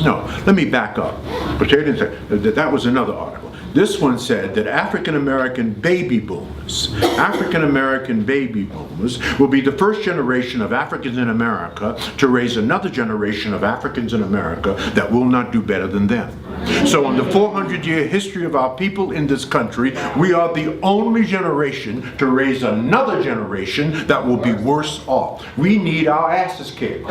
No, let me back up. But they didn't say that was another article. This one said that African American baby boomers will be the first generation of Africans in America to raise another generation of Africans in America that will not do better than them. So in the 400-year history of our people in this country, we are the only generation to raise another generation that will be worse off. We need our asses kicked.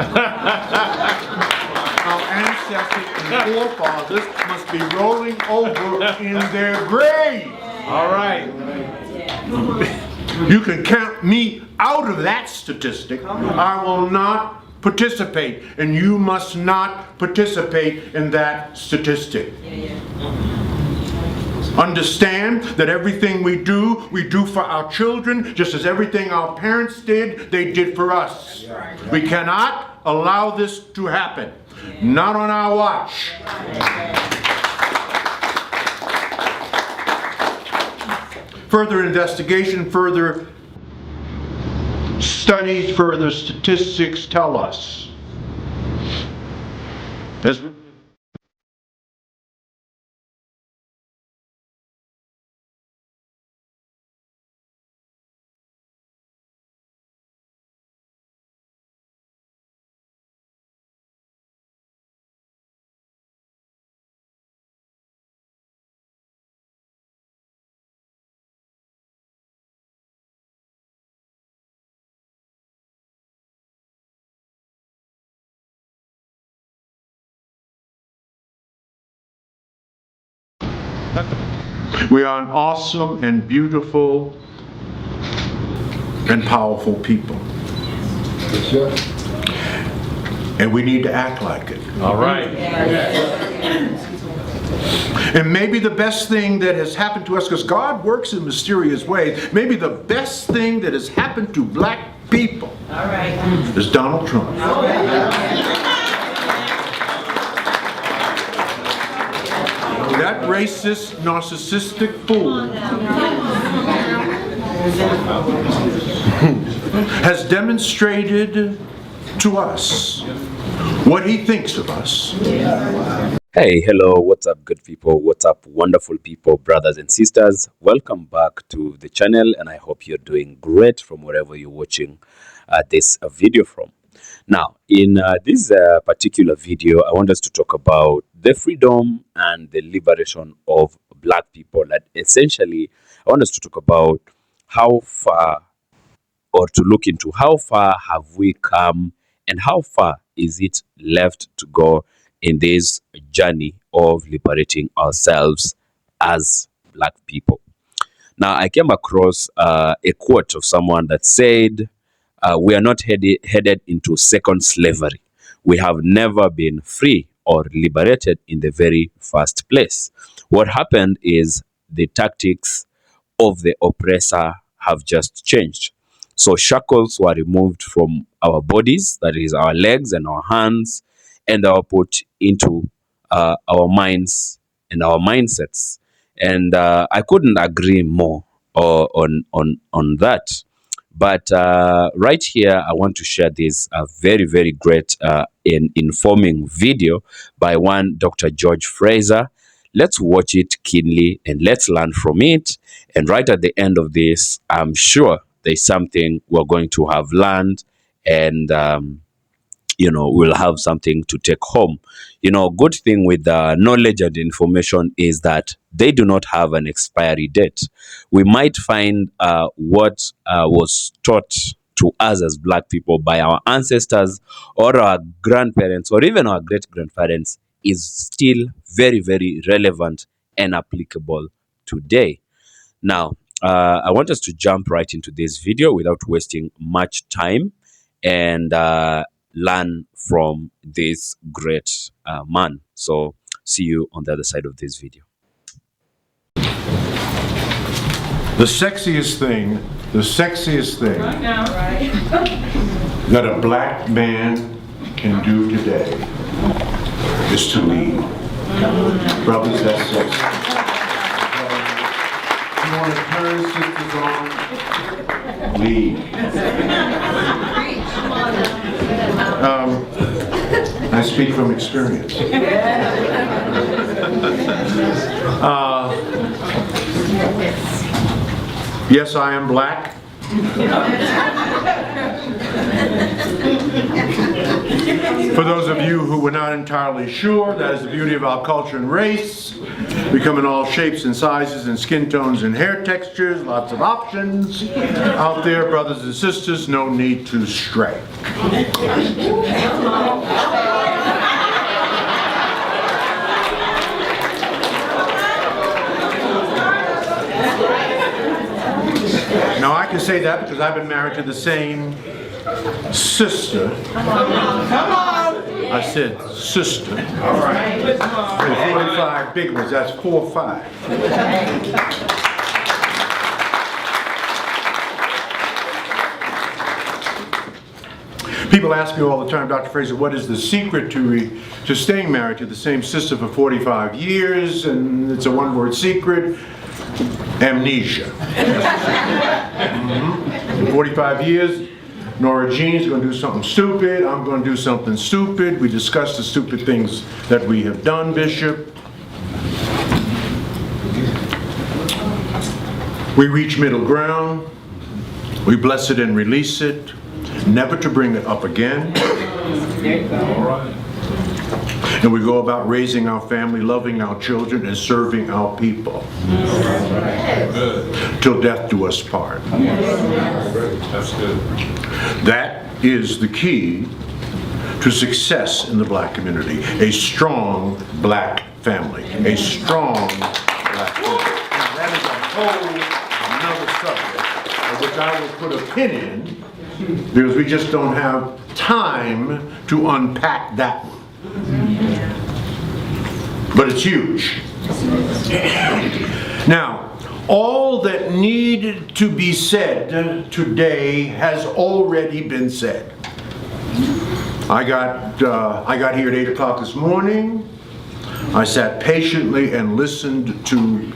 Our ancestors and forefathers must be rolling over in their grave. All right. You can count me out of that statistic. I will not participate, and you must not participate in that statistic. Understand that everything we do for our children, just as everything our parents did, they did for us. We cannot allow this to happen. Not on our watch. Further investigation, further studies, further statistics tell us. We are an awesome and beautiful and powerful people. And we need to act like it. All right. And maybe the best thing that has happened to us, because God works in mysterious ways, maybe the best thing that has happened to black people is Donald Trump. That racist, narcissistic fool has demonstrated to us what he thinks of us. Hey, hello, what's up, good people? What's up, wonderful people, brothers and sisters? Welcome back to the channel, and I hope you're doing great from wherever you're watching this video from. Now, in this particular video, I want us to talk about the freedom and the liberation of black people. And essentially, I want us to talk about how far, or to look into how far have we come and how far is it left to go in this journey of liberating ourselves as black people. Now, I came across a quote of someone that said, we are not headed into second slavery. We have never been free or liberated in the very first place. What happened is the tactics of the oppressor have just changed. So shackles were removed from our bodies, that is our legs and our hands, and they were put into our minds and our mindsets. And I couldn't agree more on that. But right here, I want to share this very, very great and informing video by one Dr. George Fraser. Let's watch it keenly and let's learn from it. And right at the end of this, I'm sure there's something we're going to have learned, and we'll have something to take home. Good thing with knowledge and information is that they do not have an expiry date. We might find what was taught to us as black people by our ancestors or our grandparents or even our great-grandparents is still very, very relevant and applicable today. Now, I want us to jump right into this video without wasting much time and learn from this great man. So see you on the other side of this video. The sexiest thing that a black man can do today is to lead. Brothers, that's sexy. You want to turn sisters on? Lead. I speak from experience. Yes, I am black. For those of you who were not entirely sure, that is the beauty of our culture and race. We come in all shapes and sizes and skin tones and hair textures, lots of options out there, brothers and sisters, no need to stray. Now I can say that because I've been married to the same sister. Come on. I said sister. All right. 45 big ones, that's 4 or 5. People ask me all the time, Dr. Fraser, what is the secret to staying married to the same sister for 45 years? And it's a one-word secret. Amnesia. In 45 years, Nora Jean's going to do something stupid. I'm going to do something stupid. We discuss the stupid things that we have done, Bishop. We reach middle ground. We bless it and release it, never to bring it up again. All right. And we go about raising our family, loving our children, and serving our people. Till death do us part. That's good. That is the key to success in the black community. A strong black family. A strong black family. And that is a whole another subject, which I will put a pin in, because we just don't have time to unpack that one. But it's huge. Now, all that needed to be said today has already been said. I got here at 8 o'clock this morning. I sat patiently and listened to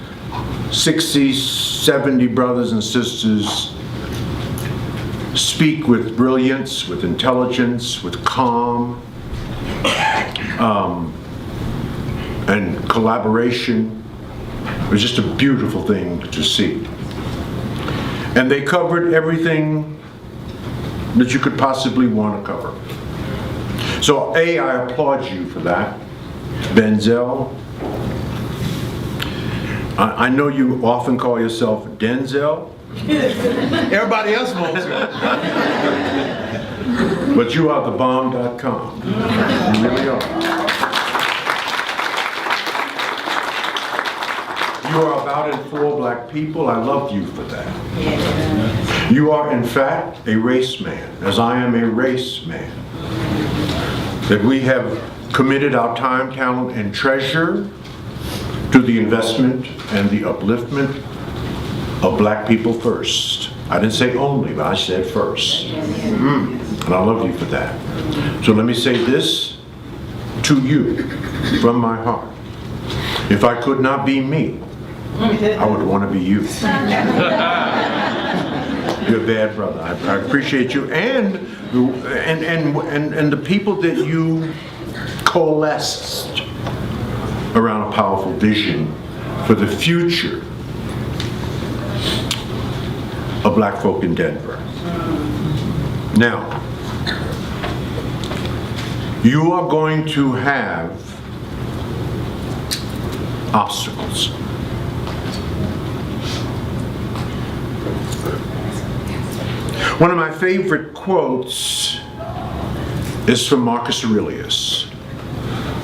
60, 70 brothers and sisters speak with brilliance, with intelligence, with calm, and collaboration. It was just a beautiful thing to see. And they covered everything that you could possibly want to cover. So I applaud you for that, Benzel. I know you often call yourself Denzel. Everybody else wants it. But you are thebomb.com. You really are. You are about and for black people. I love you for that. You are, in fact, a race man, as I am a race man. That we have committed our time, talent, and treasure to the investment and the upliftment of black people first. I didn't say only, but I said first. And I love you for that. So let me say this to you from my heart. If I could not be me, I would want to be you. You're a bad brother. I appreciate you and the people that you coalesced around a powerful vision for the future of black folk in Denver. Now, you are going to have obstacles. One of my favorite quotes is from Marcus Aurelius.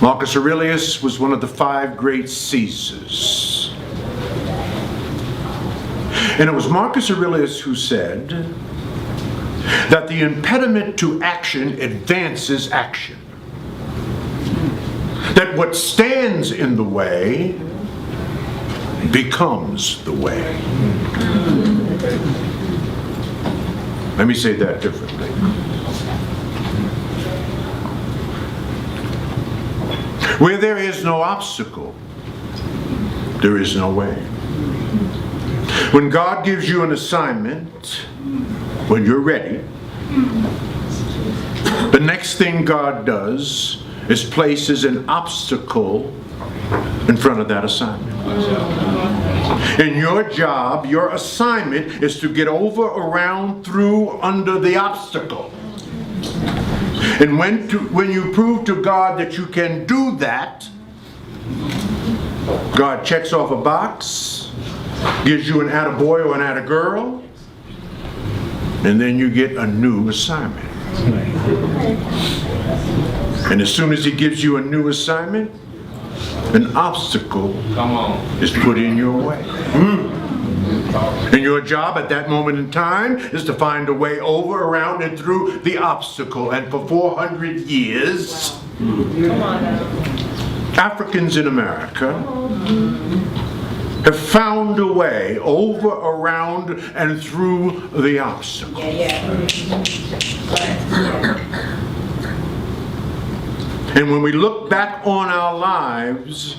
Marcus Aurelius was one of the 5 great Caesars. And it was Marcus Aurelius who said that the impediment to action advances action. That what stands in the way becomes the way. Let me say that differently. Where there is no obstacle, there is no way. When God gives you an assignment, when you're ready, the next thing God does is places an obstacle in front of that assignment. And your job, your assignment is to get over, around, through, under the obstacle. And when you prove to God that you can do that, God checks off a box, gives you an attaboy or an attagirl, and then you get a new assignment. And as soon as He gives you a new assignment, an obstacle is put in your way. And your job at that moment in time is to find a way over, around, and through the obstacle. And for 400 years, Africans in America have found a way over, around, and through the obstacle. And when we look back on our lives,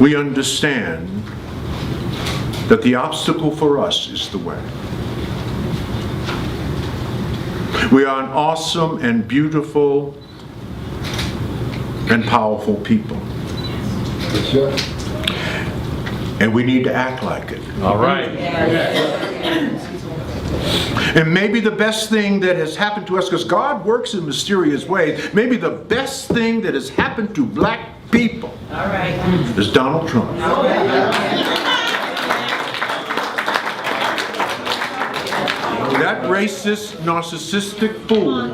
we understand that the obstacle for us is the way. We are an awesome and beautiful and powerful people. And we need to act like it. All right. And maybe the best thing that has happened to us, because God works in mysterious ways, maybe the best thing that has happened to black people is Donald Trump. That racist, narcissistic fool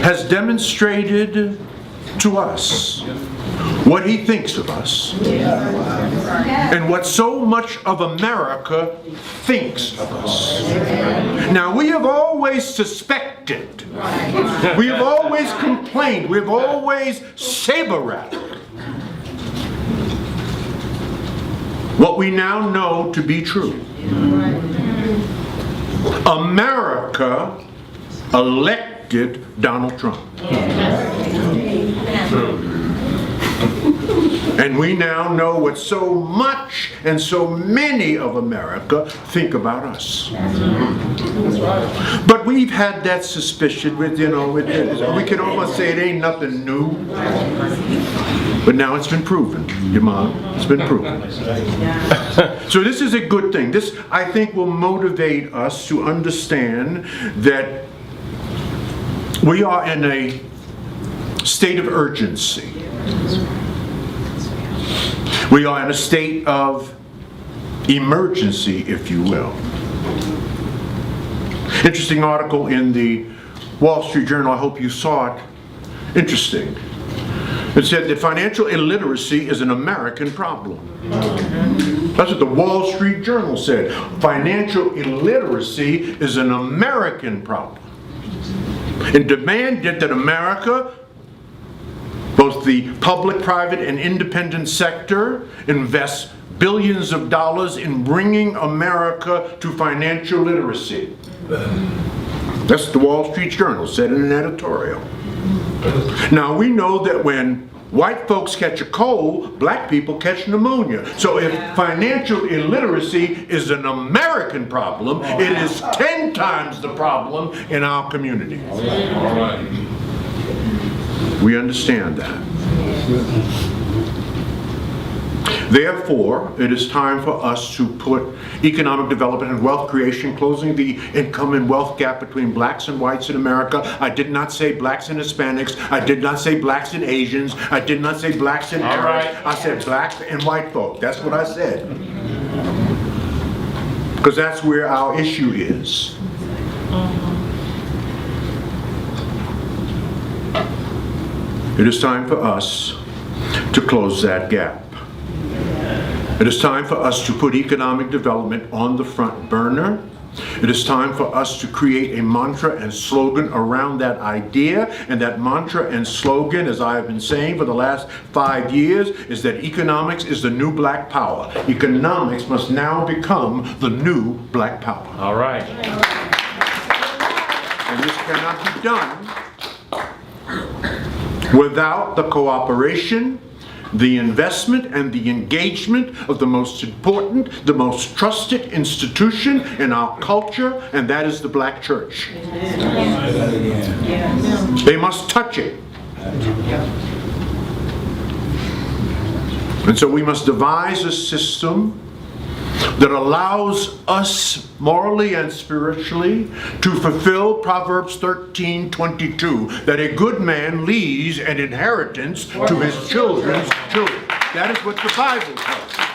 has demonstrated to us what he thinks of us and what so much of America thinks of us. Now, we have always suspected, we have always complained, we have always saber-rattled what we now know to be true. America elected Donald Trump. And we now know what so much and so many of America think about us. But we've had that suspicion with, we can almost say it ain't nothing new. But now it's been proven, it's been proven. So this is a good thing. This, I think, will motivate us to understand that we are in a state of urgency. We are in a state of emergency, if you will. Interesting article in the Wall Street Journal, I hope you saw it. Interesting. It said that financial illiteracy is an American problem. That's what the Wall Street Journal said. Financial illiteracy is an American problem. And demanded that America, both the public, private, and independent sector, invest billions of dollars in bringing America to financial literacy. That's the Wall Street Journal said in an editorial. Now, we know that when white folks catch a cold, black people catch pneumonia. So if financial illiteracy is an American problem, it is 10 times the problem in our community. All right. We understand that. Therefore, it is time for us to put economic development and wealth creation, closing the income and wealth gap between blacks and whites in America. I did not say blacks and Hispanics. I did not say blacks and Asians. I did not say blacks and Arabs. I said blacks and white folk. That's what I said. Because that's where our issue is. It is time for us to close that gap. It is time for us to put economic development on the front burner. It is time for us to create a mantra and slogan around that idea. And that mantra and slogan, as I have been saying for the last 5 years, is that economics is the new black power. Economics must now become the new black power. All right. And this cannot be done without the cooperation the investment and the engagement of the most important, the most trusted institution in our culture, and that is the black church. They must touch it. And so we must devise a system that allows us morally and spiritually to fulfill Proverbs 13:22, that a good man leaves an inheritance to his children's children. That is what the Bible tells us.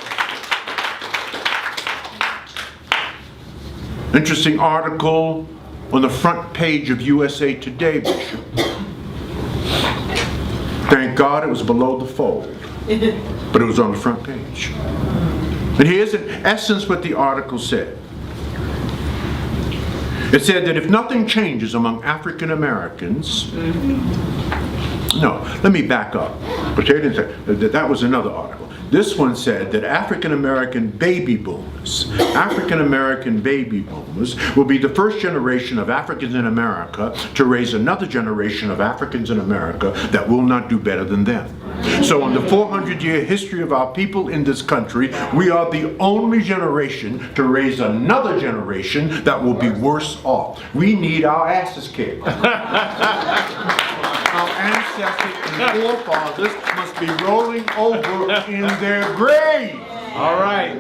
Interesting article on the front page of USA Today, Bishop. Thank God it was below the fold, but it was on the front page. And here's in essence what the article said. It said that if nothing changes among African Americans, no, let me back up. But they didn't say that was another article. This one said that African American baby boomers will be the first generation of Africans in America to raise another generation of Africans in America that will not do better than them. So in the 400-year history of our people in this country, we are the only generation to raise another generation that will be worse off. We need our asses kicked. Our ancestors and forefathers must be rolling over in their grave. All right.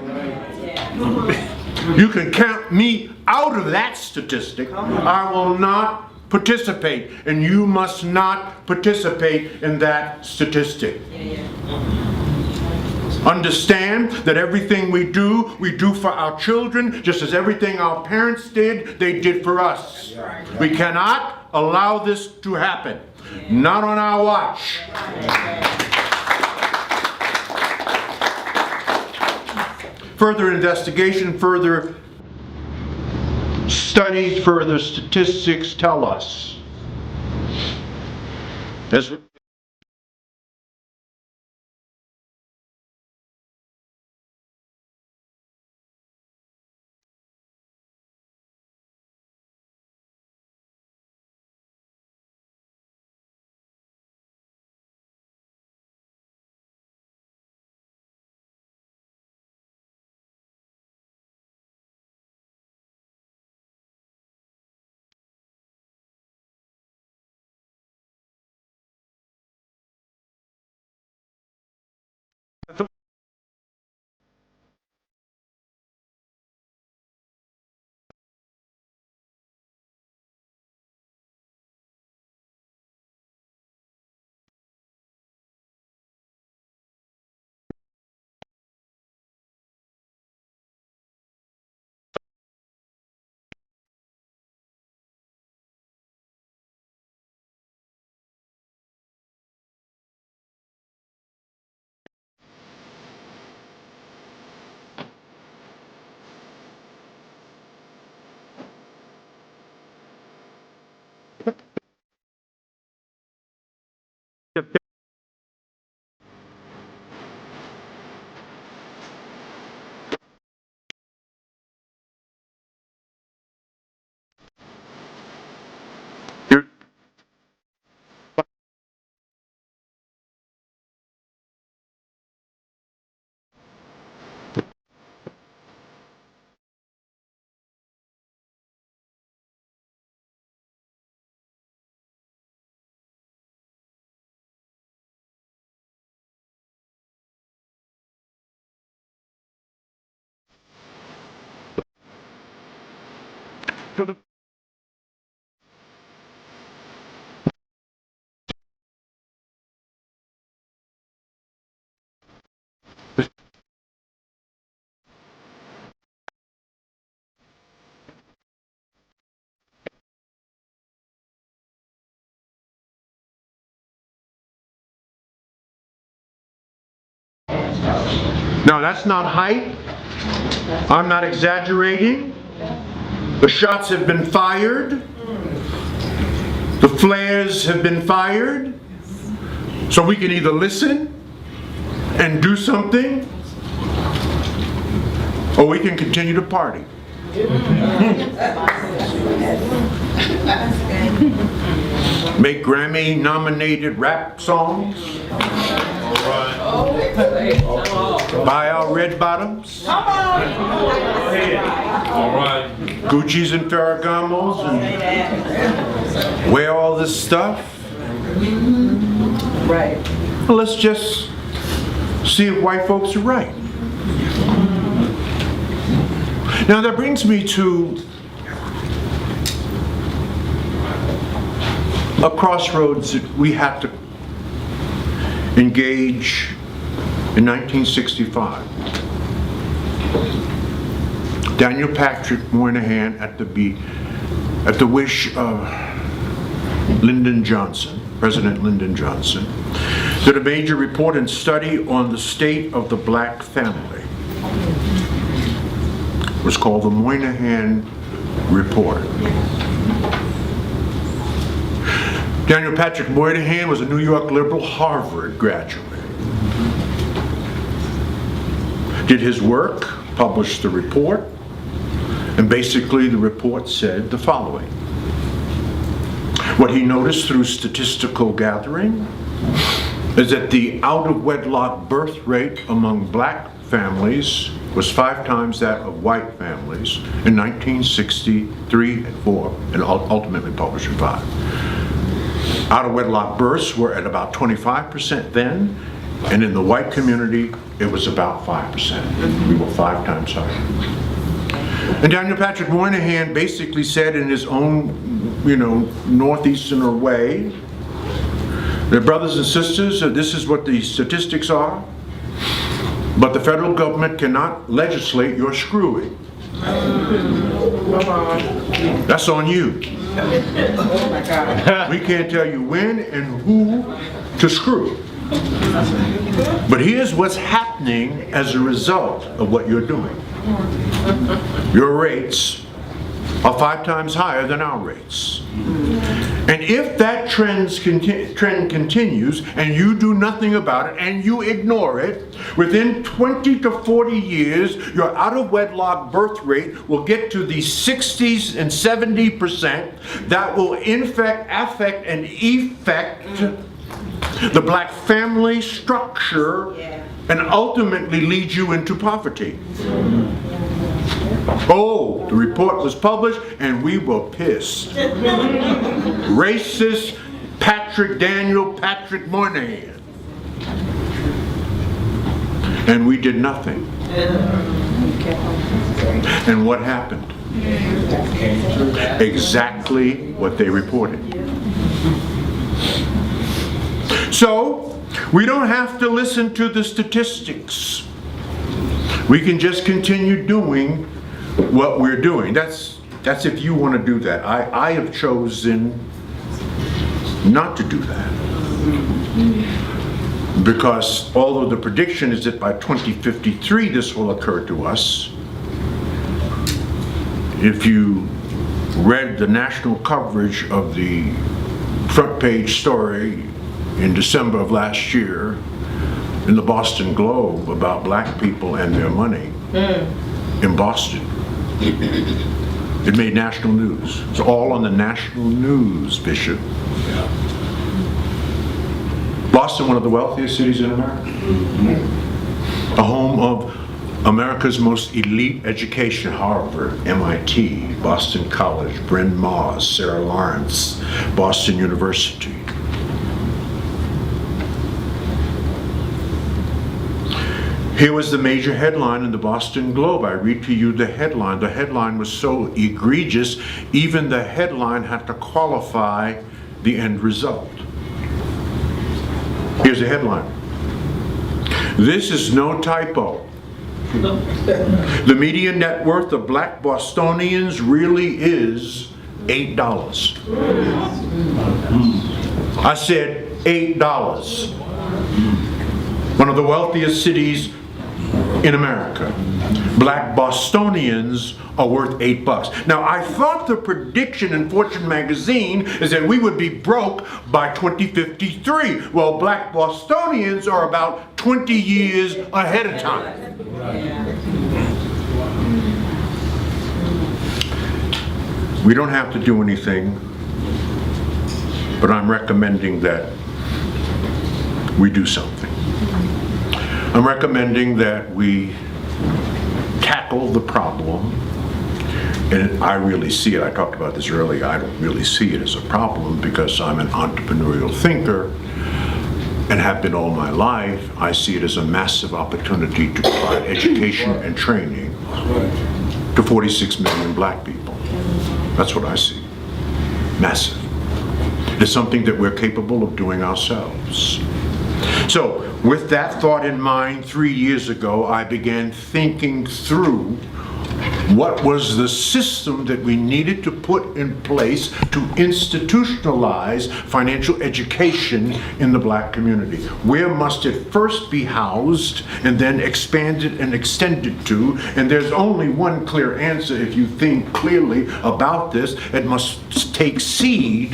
You can count me out of that statistic. I will not participate, and you must not participate in that statistic. Understand that everything we do for our children, just as everything our parents did, they did for us. We cannot allow this to happen. Not on our watch. Further investigation, further studies, further statistics tell us. As no, that's not hype. I'm not exaggerating. The shots have been fired. The flares have been fired. So we can either listen and do something, or we can continue to party. make Grammy-nominated rap songs, buy our red bottoms, All right. Gucci's and Ferragamos, and wear all this stuff. Right. Well, let's just see if white folks are right. Now that brings me to a crossroads that we had to engage in 1965. Daniel Patrick Moynihan, at the wish of Lyndon Johnson, President Lyndon Johnson, did a major report and study on the state of the black family. It was called the Moynihan Report. Daniel Patrick Moynihan was a New York liberal Harvard graduate. Did his work, published the report, and basically the report said the following. What he noticed through statistical gathering is that the out-of-wedlock birth rate among black families was 5 times that of white families in 1963 and 4, and ultimately published in 5. Out-of-wedlock births were at about 25% then, and in the white community, it was about 5%. We were 5 times higher. And Daniel Patrick Moynihan basically said in his own, northeasterner way, that brothers and sisters, this is what the statistics are, but the federal government cannot legislate your screwing. That's on you. Oh my God. We can't tell you when and who to screw. But here's what's happening as a result of what you're doing. Your rates are 5 times higher than our rates. And if that trend continues and you do nothing about it and you ignore it, within 20 to 40 years, your out-of-wedlock birth rate will get to the 60s and 70% that will affect and effect the black family structure and ultimately lead you into poverty. Oh, the report was published and we were pissed. Racist Daniel Patrick Moynihan. And we did nothing. And what happened? Exactly what they reported. So, we don't have to listen to the statistics. We can just continue doing what we're doing. That's if you want to do that. I have chosen not to do that. Because although the prediction is that by 2053 this will occur to us, if you read the national coverage of the front page story in December of last year in the Boston Globe about black people and their money in Boston, it made national news. It's all on the national news, Bishop. Boston, one of the wealthiest cities in America. A home of America's most elite education, Harvard, MIT, Boston College, Bryn Mawr, Sarah Lawrence, Boston University. Here was the major headline in the Boston Globe. I read to you the headline. The headline was so egregious, even the headline had to qualify the end result. Here's the headline. This is no typo. The median net worth of black Bostonians really is $8. I said $8. One of the wealthiest cities in America. Black Bostonians are worth $8. Now, I thought the prediction in Fortune magazine is that we would be broke by 2053. Well, black Bostonians are about 20 years ahead of time. We don't have to do anything but I'm recommending that we do something. I'm recommending that we tackle the problem, and I really see it. I talked about this earlier. I don't really see it as a problem because I'm an entrepreneurial thinker and have been all my life. I see it as a massive opportunity to provide education and training to 46 million black people. That's what I see. Massive. It's something that we're capable of doing ourselves. So, with that thought in mind, 3 years ago, I began thinking through what was the system that we needed to put in place to institutionalize financial education in the black community. Where must it first be housed and then expanded and extended to? And there's only one clear answer if you think clearly about this. It must take seed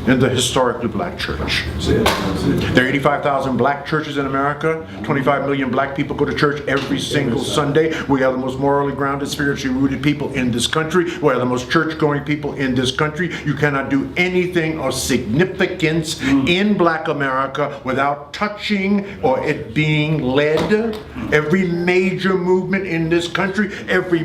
in the historically black church. There are 85,000 black churches in America. 25 million black people go to church every single Sunday. We are the most morally grounded, spiritually rooted people in this country. We are the most church-going people in this country. You cannot do anything of significance in black America without touching or it being led. Every major movement in this country, every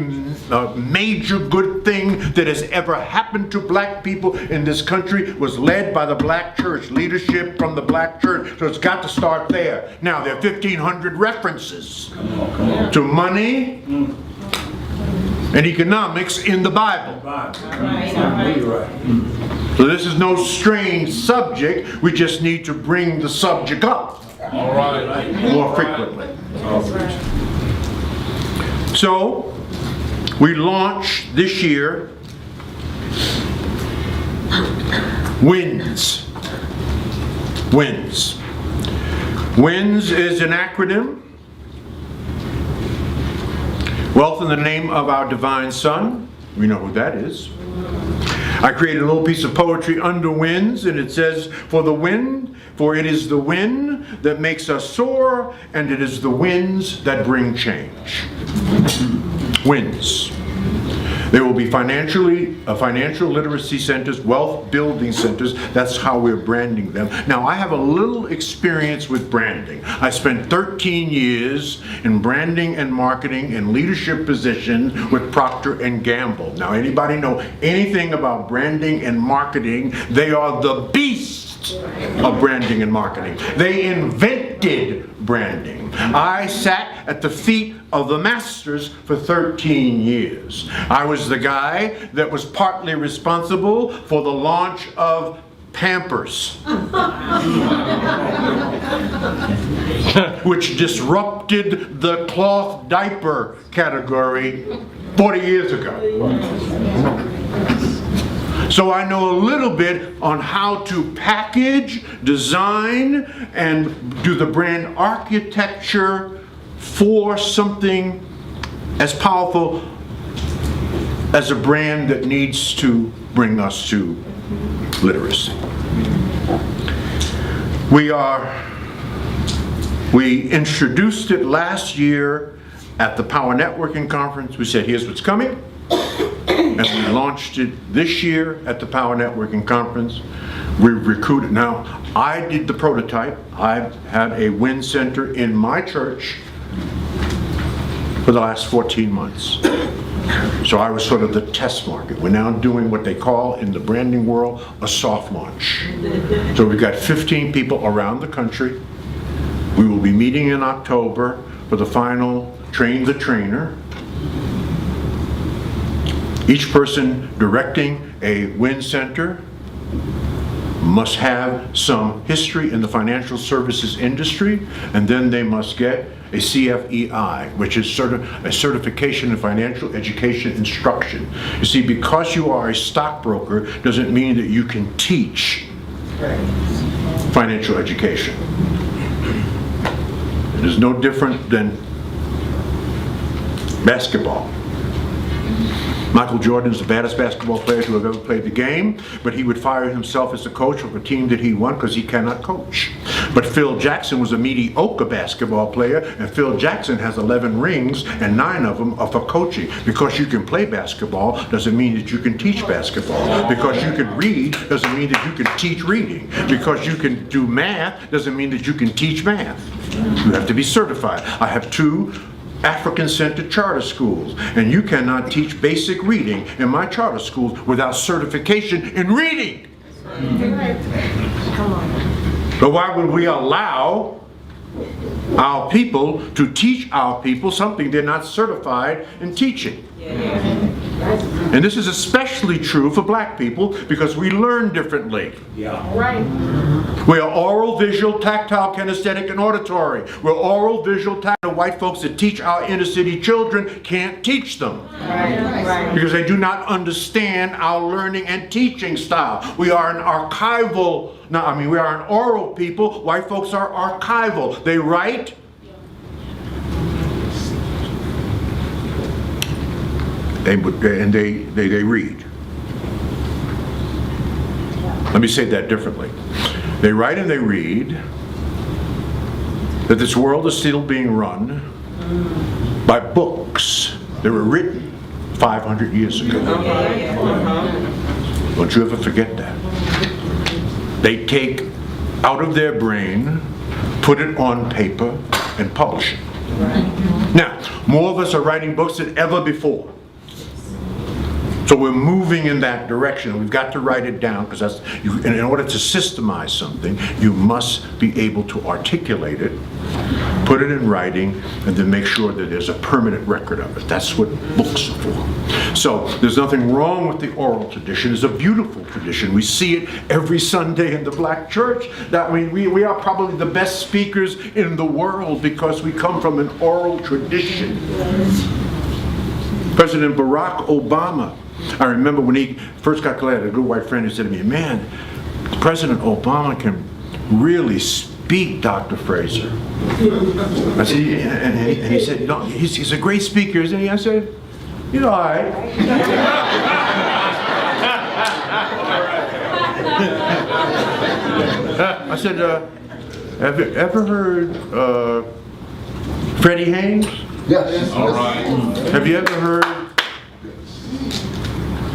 major good thing that has ever happened to black people in this country was led by the black church, leadership from the black church. So it's got to start there. Now, there are 1,500 references to money and economics in the Bible. So this is no strange subject. We just need to bring the subject up more frequently. So we launched this year WINS. WINS. WINS is an acronym. Wealth in the name of our divine Son. We know who that is. I created a little piece of poetry under WINS, and it says, for it is the wind that makes us soar, and it is the winds that bring change. WINS. There will be financial literacy centers, wealth building centers. That's how we're branding them. Now, I have a little experience with branding. I spent 13 years in branding and marketing and leadership positions with Procter & Gamble. Now, anybody know anything about branding and marketing? They are the beast of branding and marketing. They invented branding. I sat at the feet of the masters for 13 years. I was the guy that was partly responsible for the launch of Pampers, which disrupted the cloth diaper category 40 years ago. So I know a little bit on how to package, design, and do the brand architecture for something as powerful as a brand that needs to bring us to literacy. We introduced it last year at the Power Networking Conference. We said, here's what's coming. And we launched it this year at the Power Networking Conference. We recruited. Now, I did the prototype. I've had a WIN center in my church for the last 14 months. So I was sort of the test market. We're now doing what they call in the branding world a soft launch. So we've got 15 people around the country. We will be meeting in October for the final Train the Trainer. Each person directing a WIN center must have some history in the financial services industry, and then they must get a CFEI, which is a certification in financial education instruction. You see, because you are a stockbroker doesn't mean that you can teach financial education. It is no different than basketball. Michael Jordan is the baddest basketball player to have ever played the game, but he would fire himself as the coach of a team that he won because he cannot coach. But Phil Jackson was a mediocre basketball player, and Phil Jackson has 11 rings, and 9 of them are for coaching. Because you can play basketball doesn't mean that you can teach basketball. Because you can read doesn't mean that you can teach reading. Because you can do math doesn't mean that you can teach math. You have to be certified. I have 2 African-centered charter schools, and you cannot teach basic reading in my charter schools without certification in reading. But why would we allow our people to teach our people something they're not certified in teaching? And this is especially true for black people because we learn differently. We are oral, visual, tactile, kinesthetic, and auditory. We're oral, visual, tactile. White folks that teach our inner city children can't teach them because they do not understand our learning and teaching style. We are an archival, we are an oral people. White folks are archival. They write, and they read. Let me say that differently. They write and they read that this world is still being run by books that were written 500 years ago. Don't you ever forget that. They take out of their brain, put it on paper, and publish it. Now, more of us are writing books than ever before. So we're moving in that direction. We've got to write it down because in order to systemize something, you must be able to articulate it, put it in writing, and then make sure that there's a permanent record of it. That's what books are for. So there's nothing wrong with the oral tradition. It's a beautiful tradition. We see it every Sunday in the black church. We are probably the best speakers in the world because we come from an oral tradition. President Barack Obama, I remember when he first got elected, I had a good white friend who said to me, "Man, President Obama can really speak, Dr. Fraser." I said, and he said, "No, he's a great speaker, isn't he?" I said, "He's all right." I said, "Have you ever heard Freddie Haynes?" Yes. All right. Have you ever heard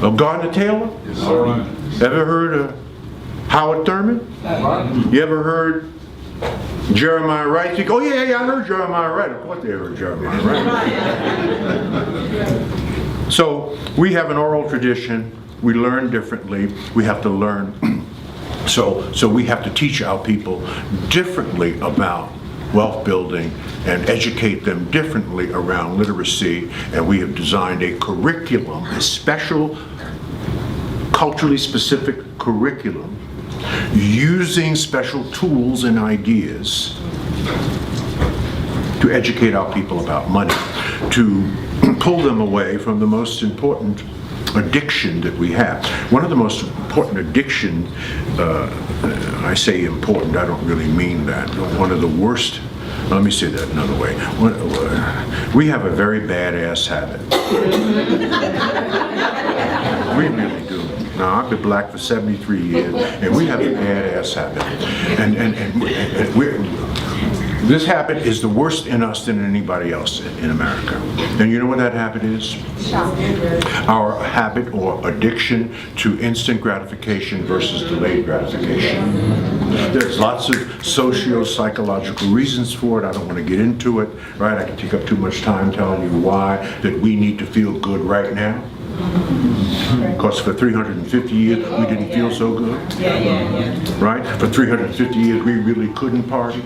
of Gardner Taylor? Yes. All right. Ever heard of Howard Thurman? You ever heard Jeremiah Wright speak? Oh yeah, I heard Jeremiah Wright. Of course they heard Jeremiah Wright. So we have an oral tradition. We learn differently. We have to learn. So we have to teach our people differently about wealth building and educate them differently around literacy, and we have designed a curriculum, a special culturally specific curriculum using special tools and ideas to educate our people about money, to pull them away from the most important addiction that we have. One of the most important addiction, I say important, I don't really mean that. One of the worst, let me say that another way. We have a very badass habit. We really do. Now, I've been black for 73 years, and we have a badass habit. And this habit is the worst in us than anybody else in America. And you know what that habit is? Our habit or addiction to instant gratification versus delayed gratification. There's lots of socio-psychological reasons for it. I don't want to get into it, right? I can take up too much time telling you why that we need to feel good right now. Because for 350 years, we didn't feel so good. Right? For 350 years, we really couldn't party.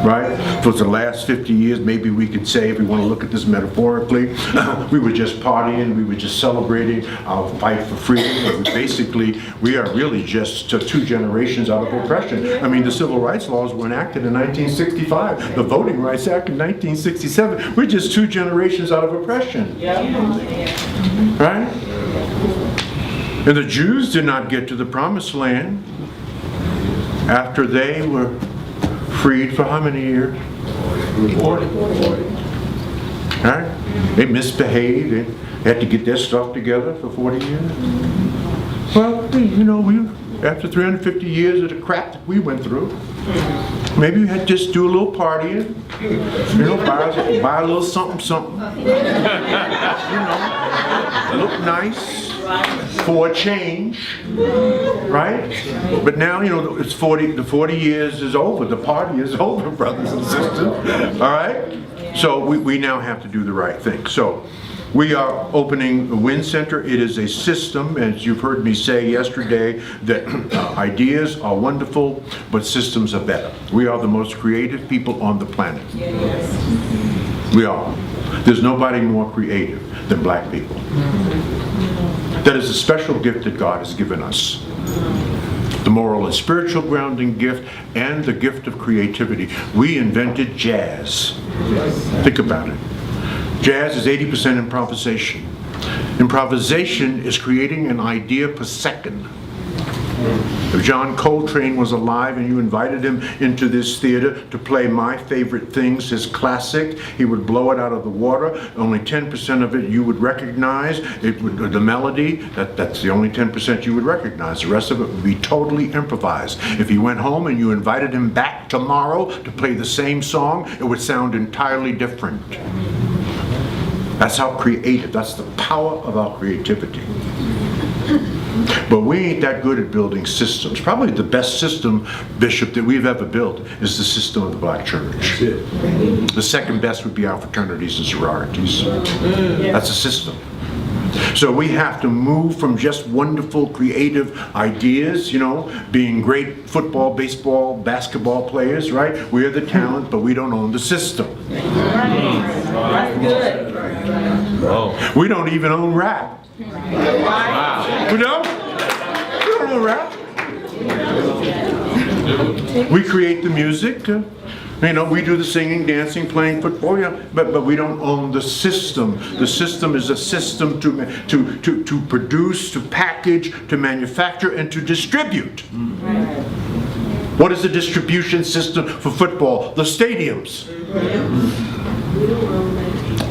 Right? For the last 50 years, maybe we could say, if we want to look at this metaphorically, we were just partying, we were just celebrating our fight for freedom. Basically, we are really just 2 generations out of oppression. I mean, the civil rights laws were enacted in 1965, the Voting Rights Act in 1967. We're just 2 generations out of oppression. Right? And the Jews did not get to the promised land after they were freed for how many years? 40. Right? They misbehaved. had to get their stuff together for 40 years. Well, you know, after 350 years of the crap that we went through, maybe you had to just do a little partying, you know, buy a little something, you know, look nice for a change, right? But now, you know, it's the 40 years is over, the party is over, brothers and sisters, all right? So we now have to do the right thing. So we are opening the WIN Center. It is a system, as you've heard me say yesterday, that ideas are wonderful, but systems are better. We are the most creative people on the planet. Yes. We are. There's nobody more creative than black people. That is a special gift that God has given us. The moral and spiritual grounding gift and the gift of creativity. We invented jazz. Think about it. Jazz is 80% improvisation. Improvisation is creating an idea per second. If John Coltrane was alive and you invited him into this theater to play My Favorite Things, his classic, he would blow it out of the water. Only 10% of it you would recognize. The melody, that's the only 10% you would recognize. The rest of it would be totally improvised. If he went home and you invited him back tomorrow to play the same song, it would sound entirely different. That's how creative, that's the power of our creativity. But we ain't that good at building systems. Probably the best system, Bishop, that we've ever built is the system of the black church. The second best would be our fraternities and sororities. That's a system. So we have to move from just wonderful creative ideas, you know, being great football, baseball, basketball players, right? We're the talent, but we don't own the system. That's good. We don't even own rap. Wow. We don't? We don't own rap. We create the music. You know, we do the singing, dancing, playing football, yeah, but we don't own the system. The system is a system to produce, to package, to manufacture, and to distribute. What is the distribution system for football? The stadiums.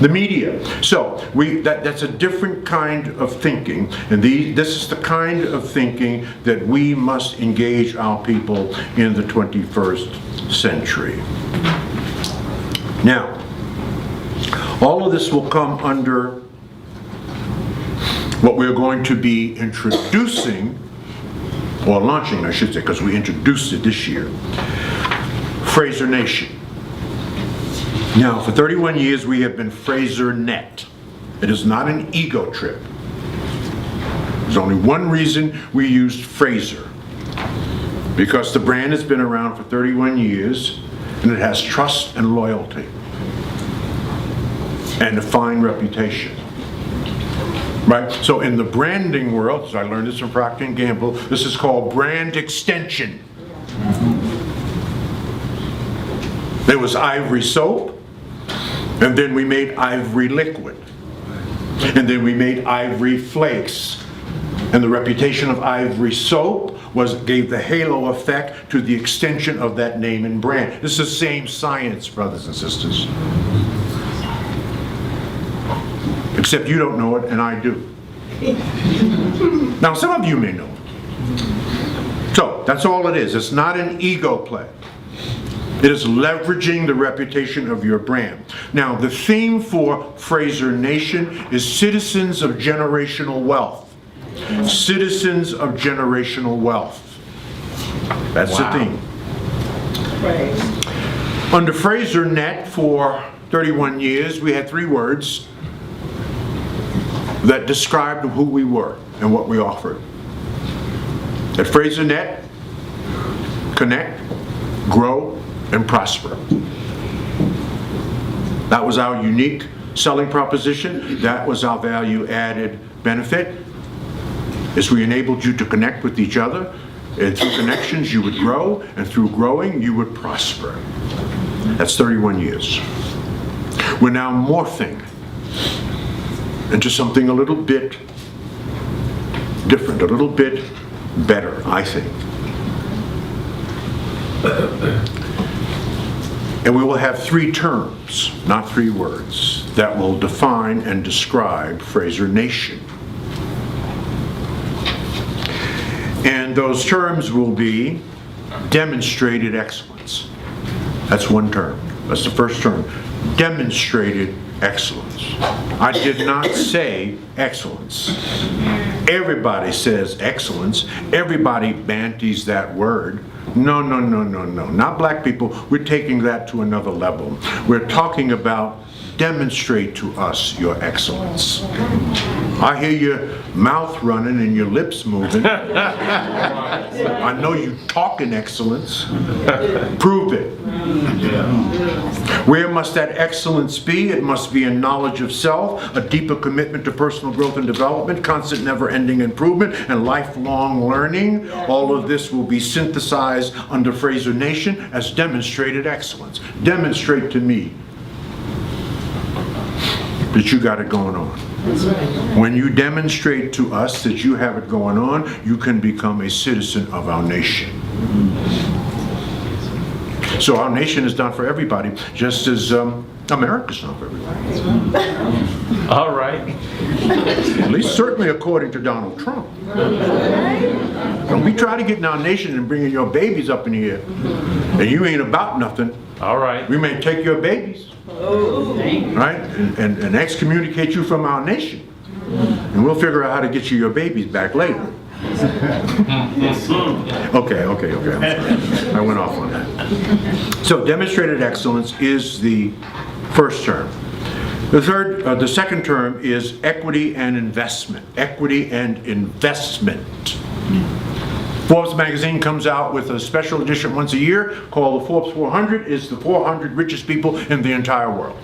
The media. So that's a different kind of thinking, and this is the kind of thinking that we must engage our people in the 21st century. Now, all of this will come under what we're going to be introducing, or launching, I should say, because we introduced it this year, Fraser Nation. Now, for 31 years, we have been Fraser Net. It is not an ego trip. There's only one reason we used Fraser. Because the brand has been around for 31 years, and it has trust and loyalty. And a fine reputation. Right? So in the branding world, so I learned this from Procter & Gamble, this is called brand extension. There was Ivory soap, and then we made Ivory liquid. And then we made Ivory flakes. And the reputation of Ivory soap gave the halo effect to the extension of that name and brand. This is the same science, brothers and sisters. Except you don't know it, and I do. Now, some of you may know it. So, that's all it is. It's not an ego play. It is leveraging the reputation of your brand. Now, the theme for Fraser Nation is citizens of generational wealth. Citizens of generational wealth. That's the theme. Right. Under Fraser Net for 31 years, we had 3 words that described who we were and what we offered. At Fraser Net, connect, grow, and prosper. That was our unique selling proposition. That was our value-added benefit. As we enabled you to connect with each other, and through connections you would grow, and through growing you would prosper. That's 31 years. We're now morphing into something a little bit different, a little bit better, I think. And we will have 3 terms, not 3 words, that will define and describe Fraser Nation. And those terms will be demonstrated excellence. That's one term. That's the first term. Demonstrated excellence. I did not say excellence. Everybody says excellence. Everybody banties that word. No, no, no, no, no. Not black people. We're taking that to another level. We're talking about demonstrate to us your excellence. I hear your mouth running and your lips moving. I know you talk in excellence. Prove it. Where must that excellence be? It must be a knowledge of self, a deeper commitment to personal growth and development, constant never-ending improvement, and lifelong learning. All of this will be synthesized under Fraser Nation as demonstrated excellence. Demonstrate to me that you got it going on. When you demonstrate to us that you have it going on, you can become a citizen of our nation. So our nation is not for everybody, just as America's not for everybody. All right. At least certainly according to Donald Trump. Don't be trying to get in our nation and bringing your babies up in here, and you ain't about nothing. All right. We may take your babies, right, and excommunicate you from our nation. And we'll figure out how to get you your babies back later. Okay. I went off on that. So demonstrated excellence is the first term. The second term is equity and investment. Equity and investment. Forbes magazine comes out with a special edition once a year called the Forbes 400. It's the 400 richest people in the entire world.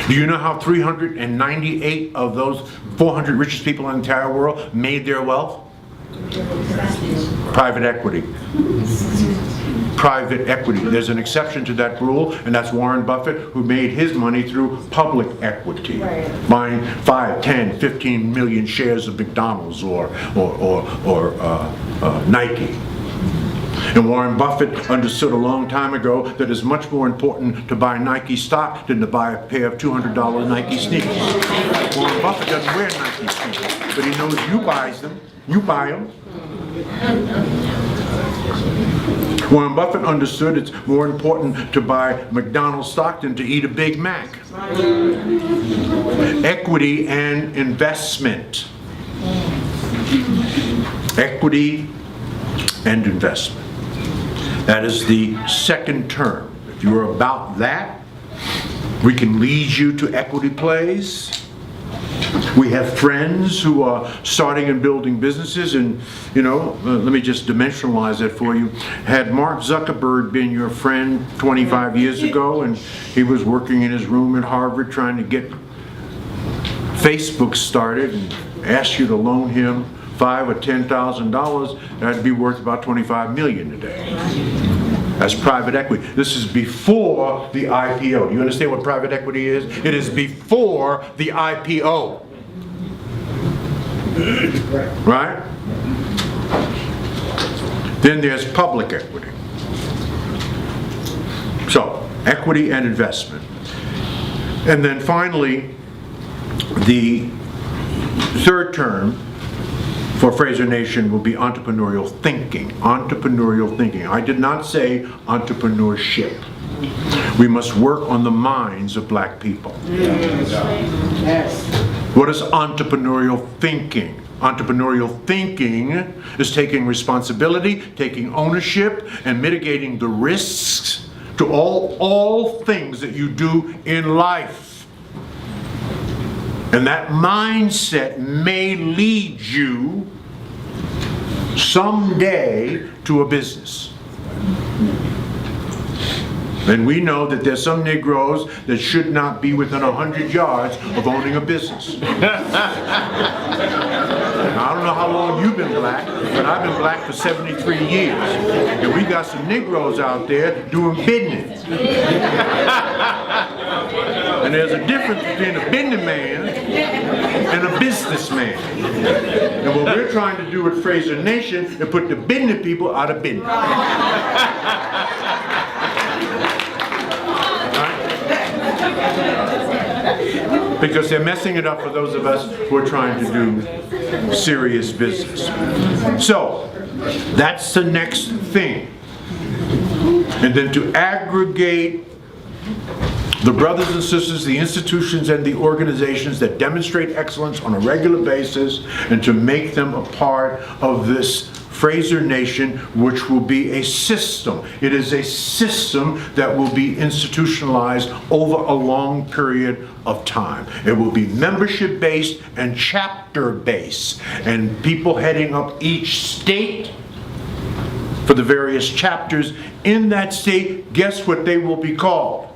Do you know how 398 of those 400 richest people in the entire world made their wealth? Private equity. Private equity. There's an exception to that rule, and that's Warren Buffett, who made his money through public equity, buying 5, 10, 15 million shares of McDonald's or Nike. And Warren Buffett understood a long time ago that it's much more important to buy Nike stock than to buy a pair of $200 Nike sneakers. Warren Buffett doesn't wear Nike sneakers, but he knows you buys them. You buy them. Warren Buffett understood it's more important to buy McDonald's stock than to eat a Big Mac. Equity and investment. Equity and investment. That is the second term. If you're about that, we can lead you to equity plays. We have friends who are starting and building businesses, and let me just dimensionalize that for you. Had Mark Zuckerberg been your friend 25 years ago, and he was working in his room at Harvard trying to get Facebook started and asked you to loan him $5,000 or $10,000, that'd be worth about $25 million today. That's private equity. This is before the IPO. Do you understand what private equity is? It is before the IPO. Right? Then there's public equity. So, equity and investment. And then finally, the third term for Fraser Nation will be entrepreneurial thinking. Entrepreneurial thinking. I did not say entrepreneurship. We must work on the minds of black people. Yes. What is entrepreneurial thinking? Entrepreneurial thinking is taking responsibility, taking ownership, and mitigating the risks to all things that you do in life. And that mindset may lead you someday to a business. And we know that there's some Negroes that should not be within 100 yards of owning a business. Now, I don't know how long you've been black, but I've been black for 73 years. And we got some Negroes out there doing business. And there's a difference between a businessman and a businessman. And what we're trying to do with Fraser Nation is put the business people out of business. Because they're messing it up for those of us who are trying to do serious business. So, that's the next thing. And then to aggregate the brothers and sisters, the institutions and the organizations that demonstrate excellence on a regular basis, and to make them a part of this Fraser Nation, which will be a system. It is a system that will be institutionalized over a long period of time. It will be membership-based and chapter-based, and people heading up each state for the various chapters in that state, guess what they will be called?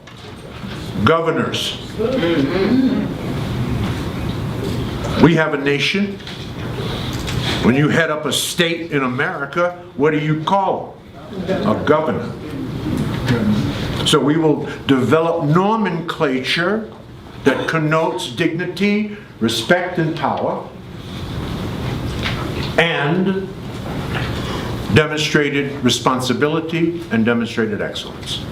Governors. We have a nation. When you head up a state in America, what do you call them? A governor. So we will develop nomenclature that connotes dignity, respect, and power, and demonstrated responsibility and demonstrated excellence.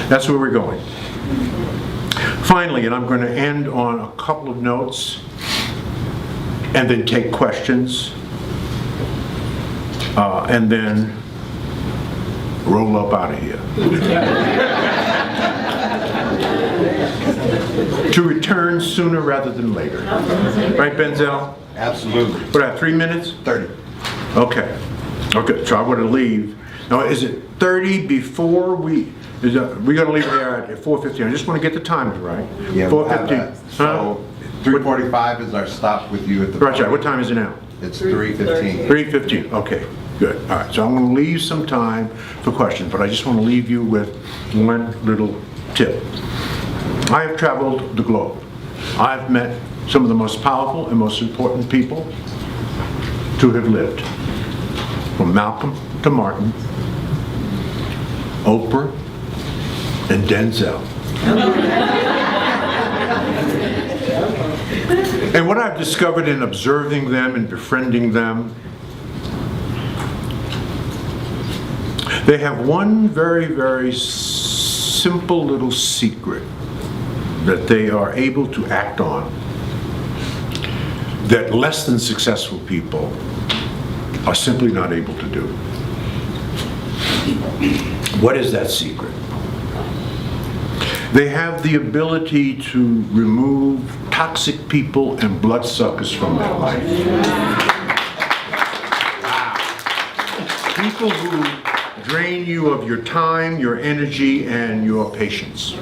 That's where we're going. Finally, and I'm going to end on a couple of notes and then take questions and then roll up out of here. To return sooner rather than later. Right, Benzel? Absolutely. What, I have 3 minutes? 30. Okay. Okay, so I want to leave. Now, is it 30 before we're going to leave here at 4:15? I just want to get the timing right. Yeah, we'll have that. 4:15. So 3:45 is our stop with you at the Right, what time is it now? It's 3:15. 3:15, okay, good. All right, so I'm going to leave some time for questions, but I just want to leave you with one little tip. I have traveled the globe. I've met some of the most powerful and most important people to have lived. From Malcolm to Martin, Oprah, and Denzel. And what I've discovered in observing them and befriending them, they have one very, very simple little secret that they are able to act on that less than successful people are simply not able to do. What is that secret? They have the ability to remove toxic people and bloodsuckers from their life. People who drain you of your time, your energy, and your patience.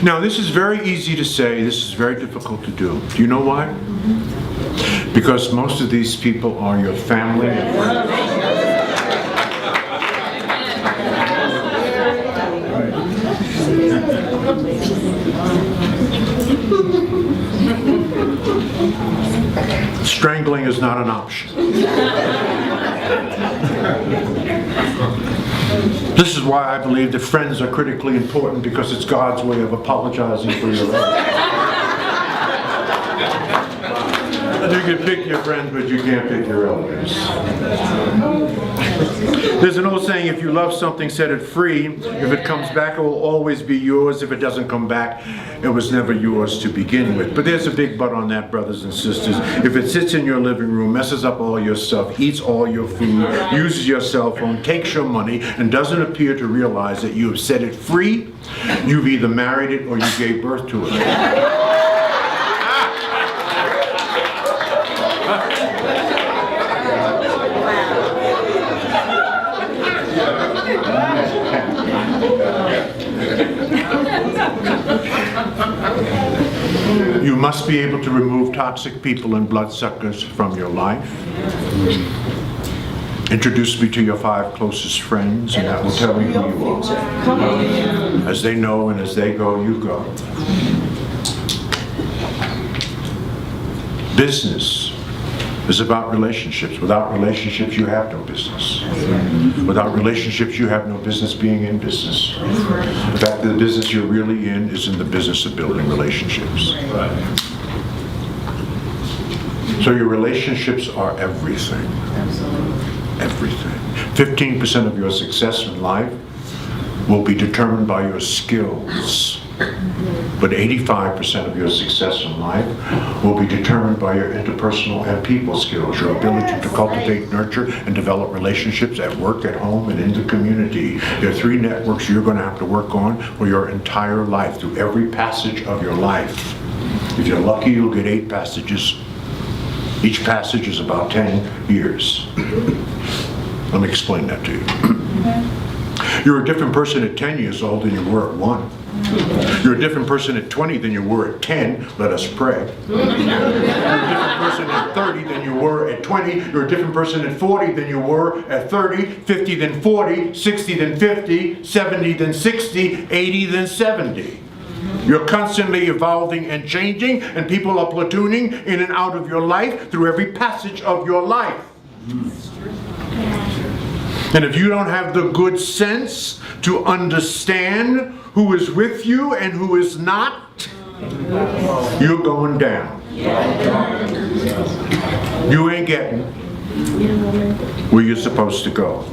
Now, this is very easy to say, this is very difficult to do. Do you know why? Because most of these people are your family and friends. Strangling is not an option. This is why I believe that friends are critically important, because it's God's way of apologizing for your errors. You can pick your friends, but you can't pick your elders. There's an old saying, if you love something, set it free. If it comes back, it will always be yours. If it doesn't come back, it was never yours to begin with. But there's a big but on that, brothers and sisters. If it sits in your living room, messes up all your stuff, eats all your food, uses your cell phone, takes your money, and doesn't appear to realize that you have set it free, you've either married it or you gave birth to it. You must be able to remove toxic people and bloodsuckers from your life. Introduce me to your 5 closest friends, and that will tell you who you are. As they know and as they go, you go. Business. It's about relationships. Without relationships, you have no business. Without relationships, you have no business being in business. In fact, the business you're really in is in the business of building relationships. So your relationships are everything. Everything. 15% of your success in life will be determined by your skills. But 85% of your success in life will be determined by your interpersonal and people skills, your ability to cultivate, nurture, and develop relationships at work, at home, and in the community. There are 3 networks you're going to have to work on for your entire life, through every passage of your life. If you're lucky, you'll get 8 passages. Each passage is about 10 years. Let me explain that to you. You're a different person at 10 years old than you were at 1. You're a different person at 20 than you were at 10. Let us pray. You're a different person at 30 than you were at 20. You're a different person at 40 than you were at 30, 50 than 40, 60 than 50, 70 than 60, 80 than 70. You're constantly evolving and changing, and people are platooning in and out of your life through every passage of your life. And if you don't have the good sense to understand who is with you and who is not, you're going down. You ain't getting where you're supposed to go.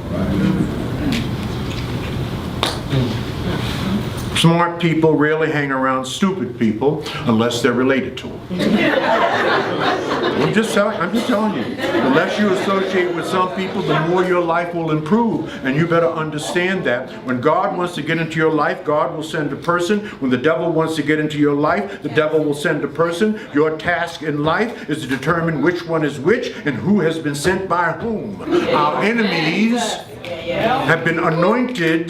Smart people rarely hang around stupid people unless they're related to them. I'm just telling you. The less you associate with some people, the more your life will improve. And you better understand that. When God wants to get into your life, God will send a person. When the devil wants to get into your life, the devil will send a person. Your task in life is to determine which one is which and who has been sent by whom. Our enemies have been anointed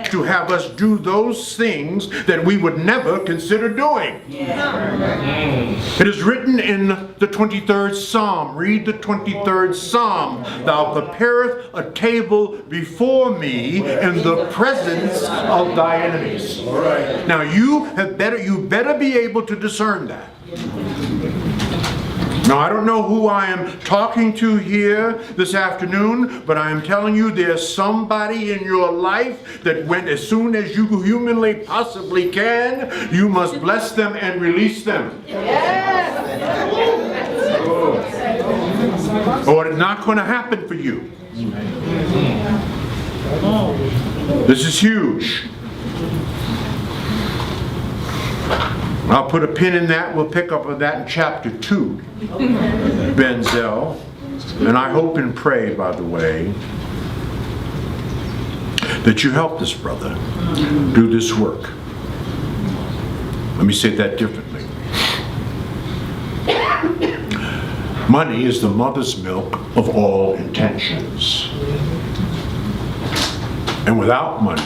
to have us do those things that we would never consider doing. It is written in the 23rd Psalm. Read the 23rd Psalm. Thou preparest a table before me in the presence of thy enemies. Now you better be able to discern that. Now, I don't know who I am talking to here this afternoon, but I am telling you there's somebody in your life that as soon as you humanly possibly can, you must bless them and release them. Yes. Or it's not going to happen for you. This is huge. I'll put a pin in that. We'll pick up on that in chapter 2, Benzel. And I hope and pray, by the way, that you help this brother do this work. Let me say that differently. Money is the mother's milk of all intentions. And without money,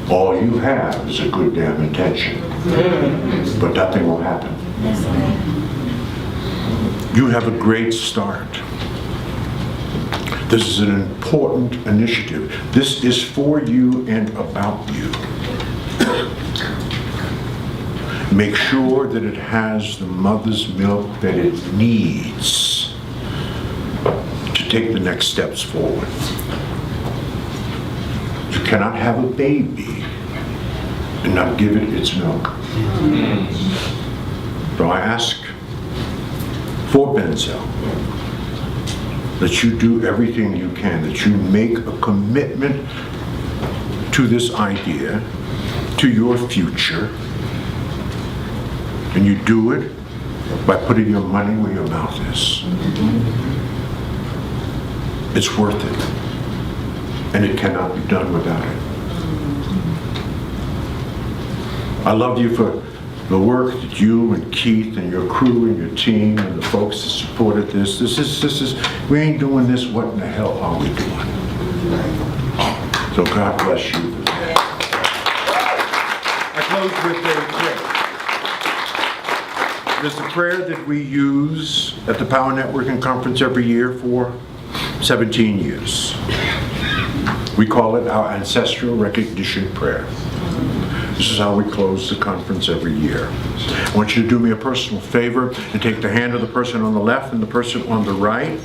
all you have is a good damn intention. But nothing will happen. You have a great start. This is an important initiative. This is for you and about you. Make sure that it has the mother's milk that it needs to take the next steps forward. You cannot have a baby and not give it its milk. So I ask for Benzel that you do everything you can, that you make a commitment to this idea, to your future, and you do it by putting your money where your mouth is. It's worth it, and it cannot be done without it. I love you for the work that you and Keith and your crew and your team and the folks that supported this. This is, we ain't doing this, what in the hell are we doing? So God bless you. I close with a prayer. There's a prayer that we use at the Power Networking Conference every year for 17 years. We call it our ancestral recognition prayer. This is how we close the conference every year. I want you to do me a personal favor and take the hand of the person on the left and the person on the right.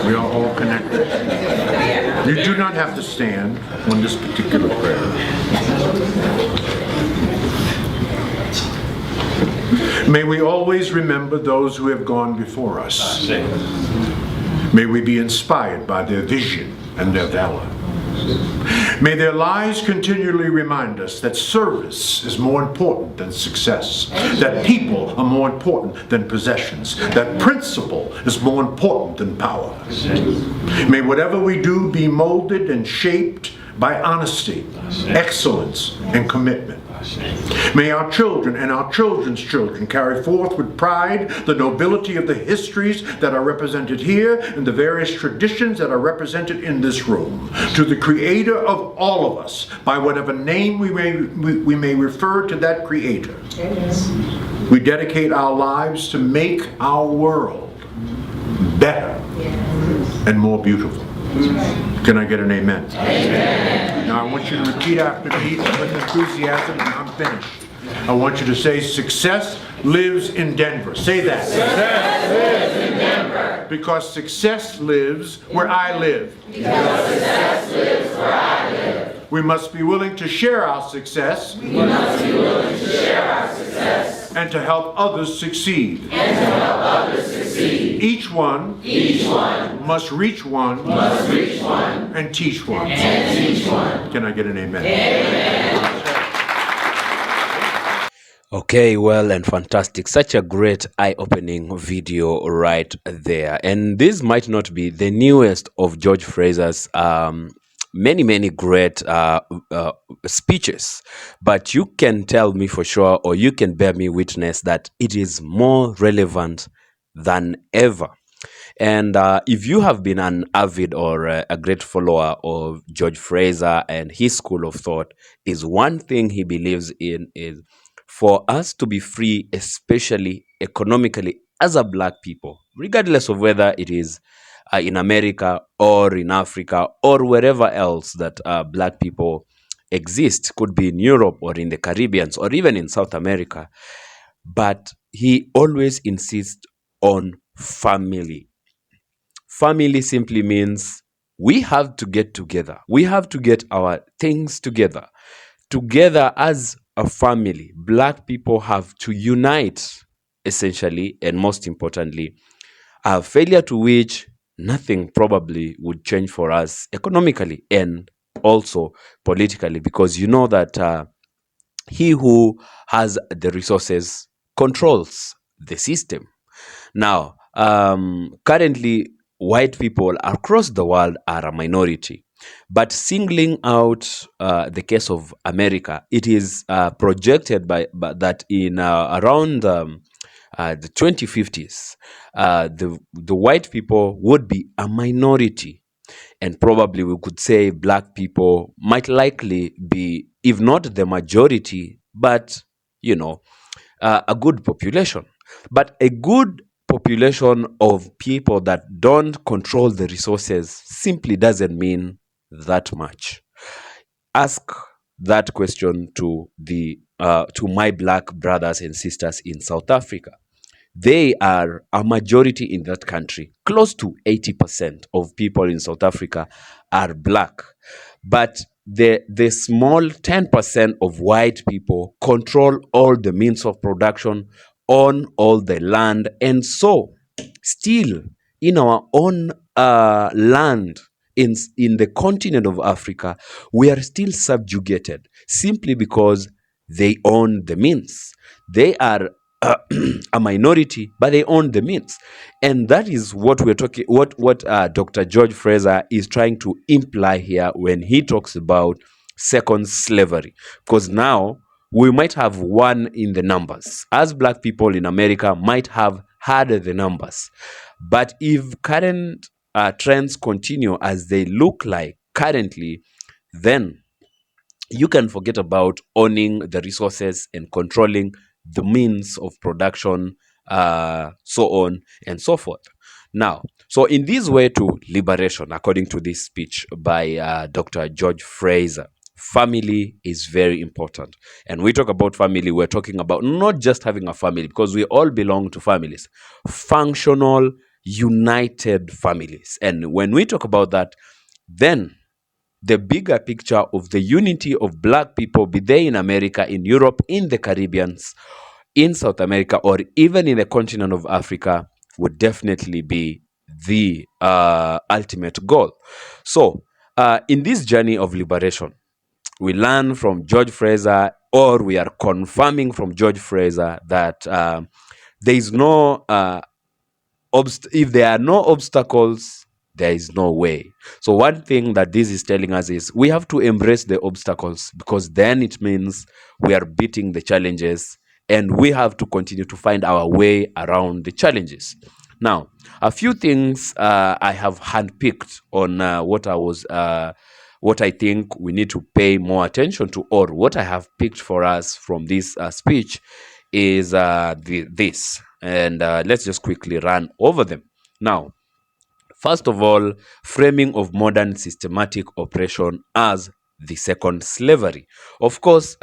We are all connected. You do not have to stand on this particular prayer. May we always remember those who have gone before us. May we be inspired by their vision and their valor. May their lives continually remind us that service is more important than success, that people are more important than possessions, that principle is more important than power. May whatever we do be molded and shaped by honesty, excellence, and commitment. May our children and our children's children carry forth with pride the nobility of the histories that are represented here and the various traditions that are represented in this room. To the Creator of all of us, by whatever name we may refer to that Creator, we dedicate our lives to make our world better and more beautiful. Can I get an amen? Amen. Now I want you to repeat after me with enthusiasm, and I'm finished. I want you to say, success lives in Denver. Say that. Success lives in Denver. Because success lives where I live. Because success lives where I live. We must be willing to share our success. We must be willing to share our success. And to help others succeed. And to help others succeed. Each one must reach one. And teach one. Can I get an amen? Amen. Okay, well, and fantastic. Such a great eye-opening video right there. And this might not be the newest of George Fraser's many great speeches, but you can tell me for sure, or you can bear me witness that it is more relevant than ever. And if you have been an avid or a great follower of George Fraser and his school of thought, is one thing he believes in is for us to be free, especially economically as a black people, regardless of whether it is in America or in Africa or wherever else that black people exist, could be in Europe or in the Caribbean or even in South America. But he always insists on family. Family simply means we have to get together. We have to get our things together. Together as a family, black people have to unite, essentially, and most importantly, a failure to which nothing probably would change for us economically and also politically, because you know that he who has the resources controls the system. Now, currently, white people across the world are a minority. But singling out the case of America, it is projected by that in around the 2050s, the white people would be a minority. And probably we could say black people might likely be, if not the majority, but, you know, a good population. But a good population of people that don't control the resources simply doesn't mean that much. Ask that question to my black brothers and sisters in South Africa. They are a majority in that country. Close to 80% of people in South Africa are black. But the small 10% of white people control all the means of production, own all the land, and so still in our own land, in the continent of Africa, we are still subjugated simply because they own the means. They are a minority, but they own the means. And that is what we're talking, what Dr. George Fraser is trying to imply here when he talks about second slavery. Because now we might have one in the numbers, as black people in America might have had the numbers. But if current trends continue as they look like currently, then you can forget about owning the resources and controlling the means of production, so on and so forth. Now, So in this way to liberation, according to this speech by Dr. George Fraser, family is very important. And we talk about family, we're talking about not just having a family, because we all belong to families, functional, united families. And when we talk about that, then the bigger picture of the unity of black people, be they in America, in Europe, in the Caribbean, in South America, or even in the continent of Africa, would definitely be the ultimate goal. So, in this journey of liberation, we learn from George Fraser, or we are confirming from George Fraser that there is no if there are no obstacles, there is no way. So one thing that this is telling us is we have to embrace the obstacles, because then it means we are beating the challenges, and we have to continue to find our way around the challenges. Now, a few things I have handpicked on what I think we need to pay more attention to, or what I have picked for us from this speech is this. And let's just quickly run over them. Now, first of all, framing of modern systematic oppression as the second slavery. Of course,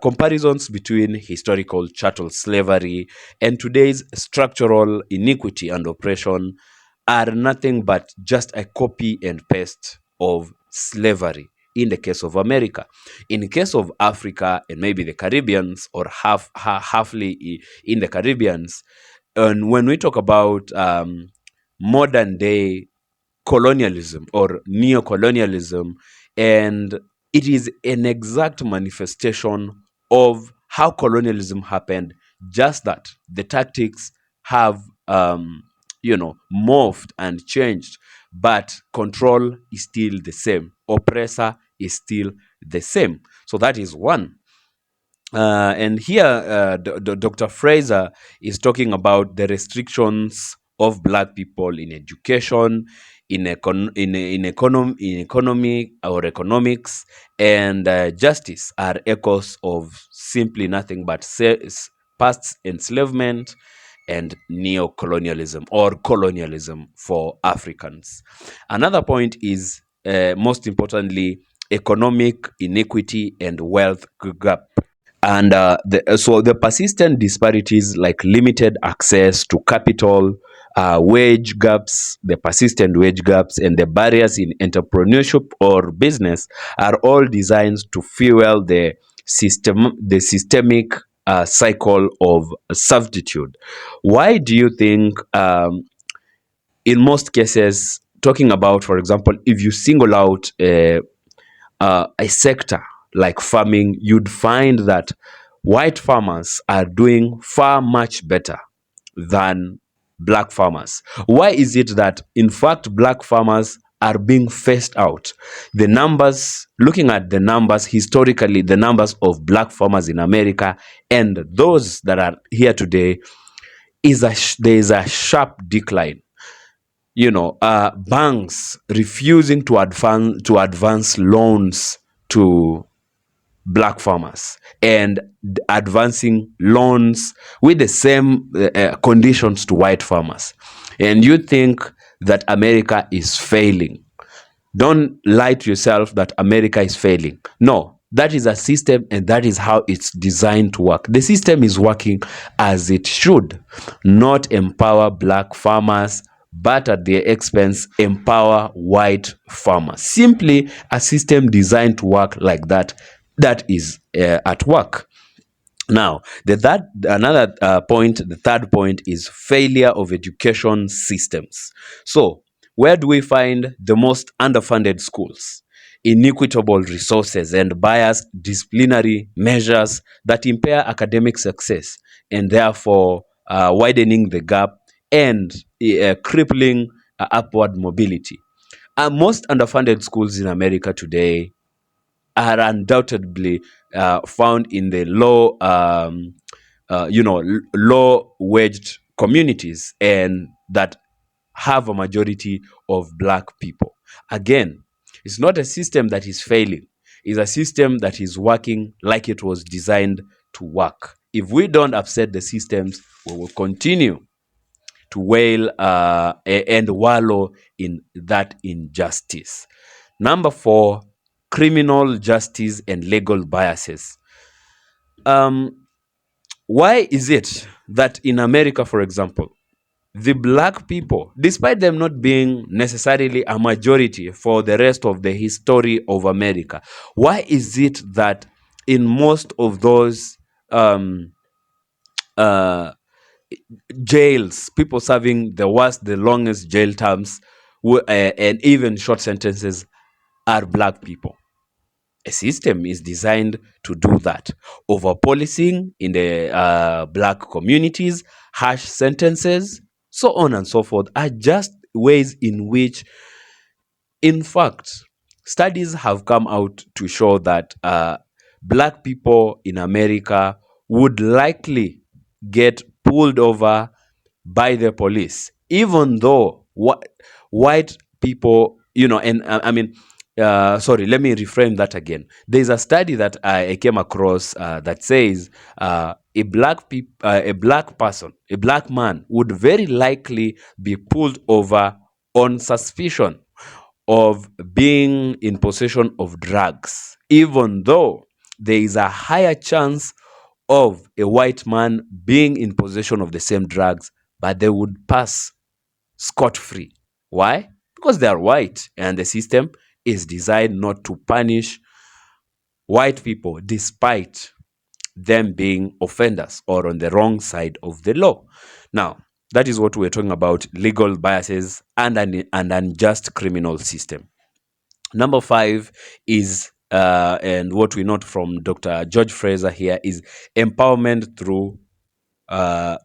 comparisons between historical chattel slavery and today's structural iniquity and oppression are nothing but just a copy and paste of slavery in the case of America. In the case of Africa and maybe the Caribbeans, or halfly in the Caribbeans, and when we talk about modern day colonialism or neo-colonialism, and it is an exact manifestation of how colonialism happened, just that the tactics have morphed and changed, but control is still the same, oppressor is still the same. So that is one. And here, Dr. Fraser is talking about the restrictions of black people in education, in economy or economics, and justice are echoes of simply nothing but past enslavement and neo-colonialism or colonialism for Africans. Another point is, most importantly, economic inequity and wealth gap. And so the persistent disparities, like limited access to capital, wage gaps, the persistent wage gaps, and the barriers in entrepreneurship or business are all designed to fuel the systemic cycle of servitude. Why do you think, in most cases, talking about, for example, if you single out a sector like farming, you'd find that white farmers are doing far much better than black farmers? Why is it that, in fact, black farmers are being phased out? The numbers, looking at the numbers historically, the numbers of black farmers in America and those that are here today, there is a sharp decline. Banks refusing to advance loans to black farmers, and advancing loans with the same conditions to white farmers. And you think that America is failing. Don't lie to yourself that America is failing. No, that is a system, and that is how it's designed to work. The system is working as it should, not empower black farmers, but at their expense empower white farmers. Simply a system designed to work like that, that is at work. Now, the third point is failure of education systems. So, where do we find the most underfunded schools? Inequitable resources and biased disciplinary measures that impair academic success, and therefore widening the gap and crippling upward mobility. Most underfunded schools in America today are undoubtedly found in the low-waged communities, and that have a majority of black people. Again, it's not a system that is failing. It's a system that is working like it was designed to work. If we don't upset the systems, we will continue to wail and wallow in that injustice. Number 4, criminal justice and legal biases. Why is it that in America, for example, the black people, despite them not being necessarily a majority for the rest of the history of America, why is it that in most of those jails, people serving the worst, the longest jail terms, and even short sentences are black people? A system is designed to do that. Over policing in the black communities, harsh sentences, so on and so forth, are just ways in which, in fact, studies have come out to show that black people in America would likely get pulled over by the police, even though white people, and sorry, let me reframe that again. There's a study that I came across that says a black person, a black man, would very likely be pulled over on suspicion of being in possession of drugs, even though there is a higher chance of a white man being in possession of the same drugs, but they would pass scot-free. Why? Because they are white, and the system is designed not to punish white people despite them being offenders or on the wrong side of the law. Now, that is what we're talking about: legal biases and an unjust criminal system. Number 5 is, and what we note from Dr. George Fraser here, is empowerment through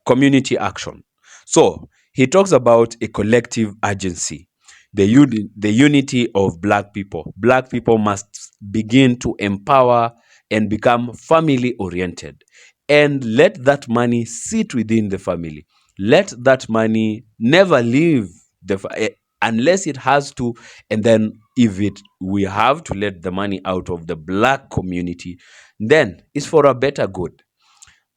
community action. So he talks about a collective agency, the unity of black people. Black people must begin to empower and become family oriented, and let that money sit within the family. Let that money never leave unless it has to. And then if we have to let the money out of the black community, then it's for a better good.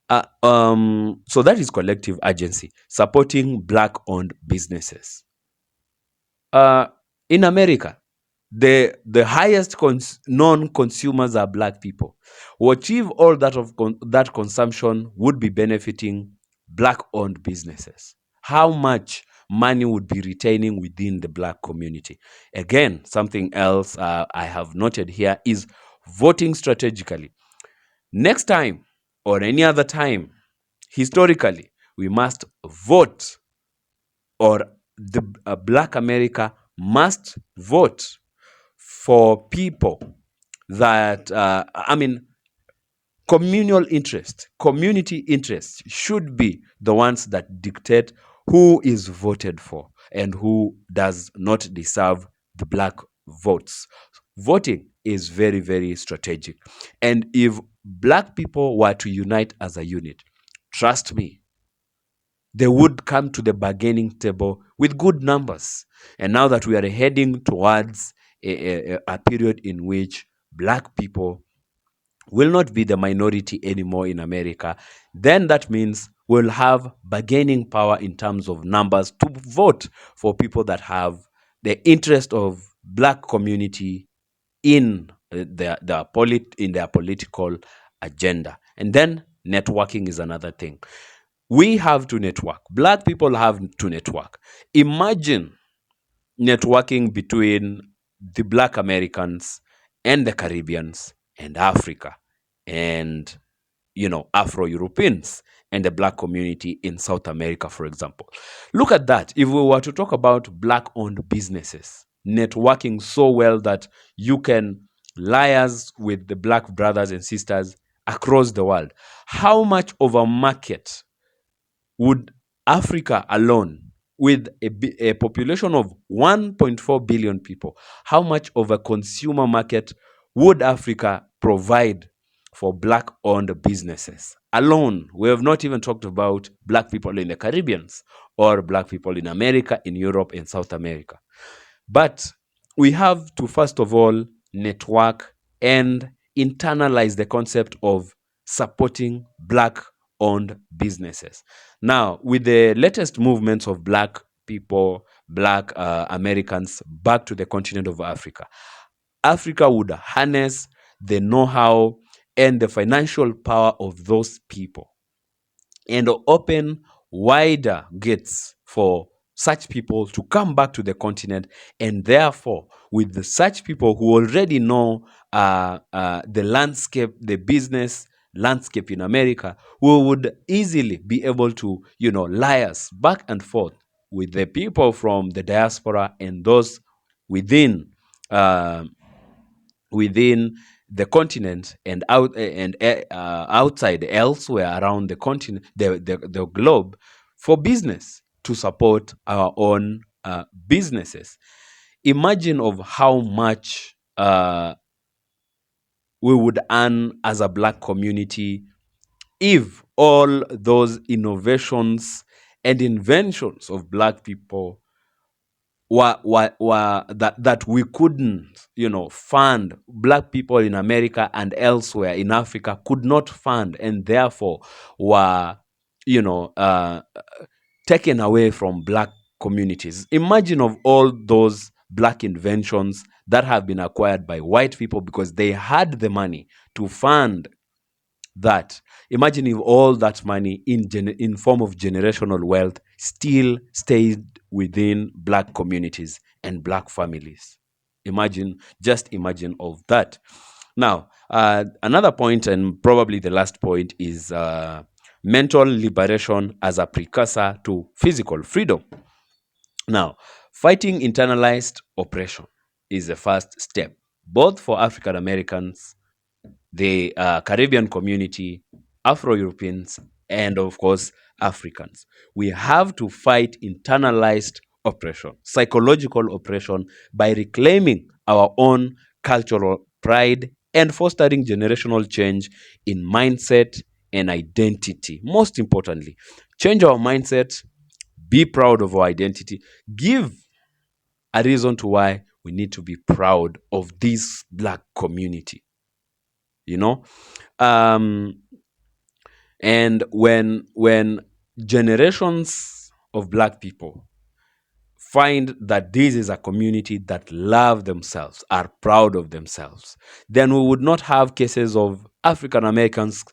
So that is collective agency, supporting black-owned businesses. In America, the highest non-consumers are black people. Who achieve all that of that consumption would be benefiting black-owned businesses. How much money would be retaining within the black community? Again, something else I have noted here is voting strategically. Next time or any other time, historically, we must vote, or the black America must vote for people that, community interest should be the ones that dictate who is voted for and who does not deserve the black votes. Voting is very, very strategic. And if black people were to unite as a unit, trust me, they would come to the bargaining table with good numbers. And now that we are heading towards a period in which black people will not be the minority anymore in America, then that means we'll have bargaining power in terms of numbers to vote for people that have the interest of black community in their political agenda. And then networking is another thing. We have to network. Black people have to network. Imagine networking between the black Americans and the Caribbeans and Africa and, Afro-Europeans and the black community in South America, for example. Look at that. If we were to talk about black-owned businesses networking so well that you can liaise with the black brothers and sisters across the world, how much of a market would Africa alone, with a population of 1.4 billion people, how much of a consumer market would Africa provide for black-owned businesses alone? We have not even talked about black people in the Caribbean or black people in America, in Europe, in South America. But we have to, first of all, network and internalize the concept of supporting black owned businesses. Now, with the latest movements of black people, black Americans back to the continent of Africa, Africa would harness the know-how and the financial power of those people and open wider gates for such people to come back to the continent. And therefore, with such people who already know the landscape, the business landscape in America, we would easily be able to, liaise back and forth with the people from the diaspora and those within uh, within the continent and outside elsewhere around the continent, the globe, for business to support our own businesses. Imagine of how much we would earn as a black community if all those innovations and inventions of black people were that we couldn't, fund. Black people in America and elsewhere in Africa could not fund, and therefore were, taken away from black communities. Imagine of all those black inventions that have been acquired by white people because they had the money to fund that. Imagine if all that money in form of generational wealth still stayed within black communities and black families. Just imagine of that. Now, another point, and probably the last point, is mental liberation as a precursor to physical freedom. Now, fighting internalized oppression is the first step, both for African Americans, the Caribbean community, Afro-Europeans, and of course, Africans. We have to fight internalized oppression, psychological oppression, by reclaiming our own cultural pride and fostering generational change in mindset and identity. Most importantly, change our mindset, be proud of our identity, give a reason to why we need to be proud of this black community. um and when generations of black people find that this is a community that love themselves, are proud of themselves, then we would not have cases of African Americans,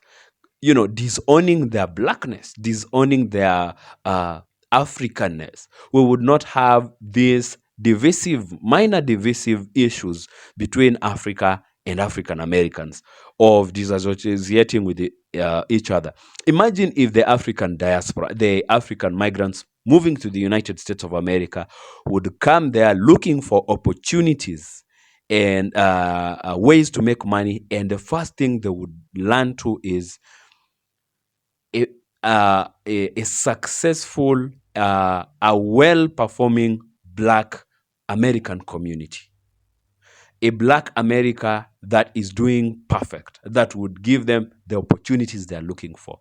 disowning their blackness, disowning their Africanness. We would not have these minor divisive issues between Africa and African Americans, of disassociating with each other. Imagine if the African diaspora, the African migrants moving to the United States of America, would come there looking for opportunities and ways to make money, and the first thing they would learn to is a successful, a well-performing black American community. A black America that is doing perfect, that would give them the opportunities they're looking for.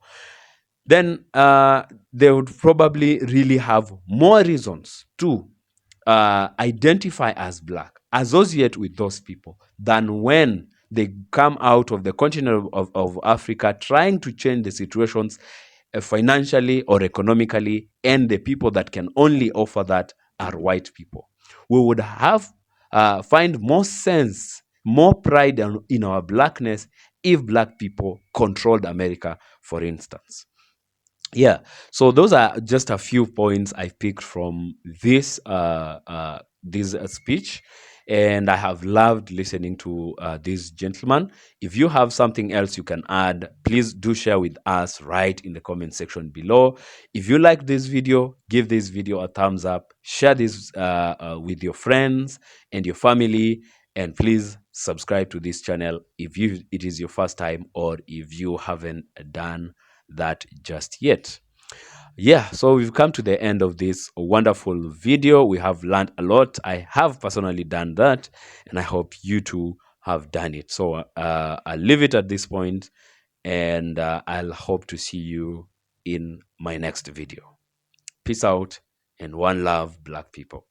Then they would probably really have more reasons to identify as black, associate with those people, than when they come out of the continent of Africa trying to change the situations financially or economically, and the people that can only offer that are white people. We would have find more sense, more pride in our blackness if black people controlled America, for instance. Yeah, so those are just a few points I picked from this speech, and I have loved listening to this gentleman. If you have something else you can add, please do share with us right in the comment section below. If you like this video, give this video a thumbs up, share this with your friends and your family, and please subscribe to this channel if it is your first time, or if you haven't done that just yet. Yeah, so we've come to the end of this wonderful video. We have learned a lot. I have personally done that, and I hope you too have done it. So I'll leave it at this point, and I'll hope to see you in my next video. Peace out, and one love, black people.